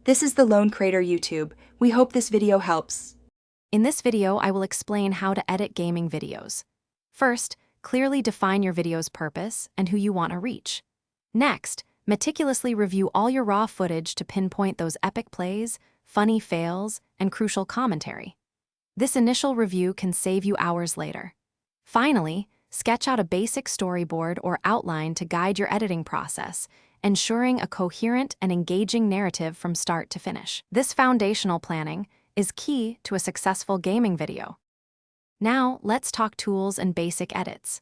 This is the Lone Crater YouTube. We hope this video helps. In this video, I will explain how to edit gaming videos. First, clearly define your video's purpose and who you want to reach. Next, meticulously review all your raw footage to pinpoint those epic plays, funny fails, and crucial commentary. This initial review can save you hours later. Finally, sketch out a basic storyboard or outline to guide your editing process, ensuring a coherent and engaging narrative from start to finish. This foundational planning is key to a successful gaming video. Now, let's talk tools and basic edits.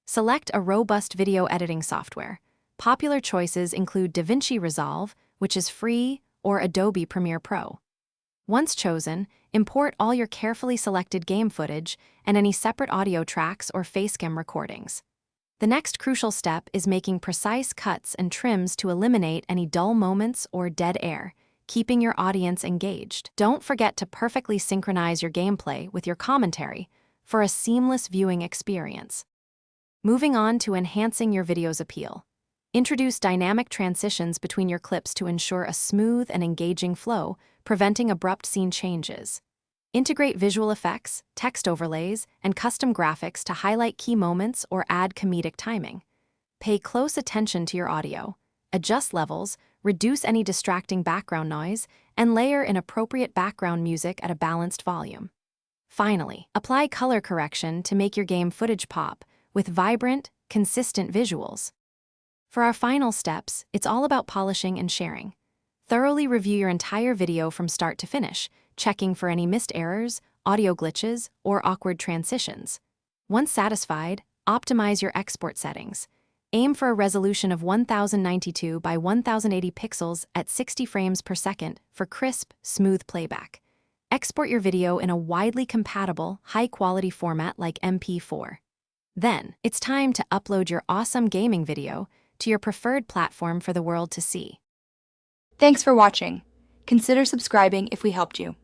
Select a robust video editing software. Popular choices include DaVinci Resolve, which is free, or Adobe Premiere Pro. Once chosen, import all your carefully selected game footage and any separate audio tracks or facecam recordings. The next crucial step is making precise cuts and trims to eliminate any dull moments or dead air, keeping your audience engaged. Don't forget to perfectly synchronize your gameplay with your commentary for a seamless viewing experience. Moving on to enhancing your video's appeal. Introduce dynamic transitions between your clips to ensure a smooth and engaging flow, preventing abrupt scene changes. Integrate visual effects, text overlays, and custom graphics to highlight key moments or add comedic timing. Pay close attention to your audio. Adjust levels, reduce any distracting background noise, and layer in appropriate background music at a balanced volume. Finally, apply color correction to make your game footage pop with vibrant, consistent visuals. For our final steps, it's all about polishing and sharing. Thoroughly review your entire video from start to finish, checking for any missed errors, audio glitches, or awkward transitions. Once satisfied, optimize your export settings. Aim for a resolution of 1092 by 1080 pixels at 60 frames per second for crisp, smooth playback. Export your video in a widely compatible, high-quality format like MP4. Then, it's time to upload your awesome gaming video to your preferred platform for the world to see. Thanks for watching. Consider subscribing if we helped you.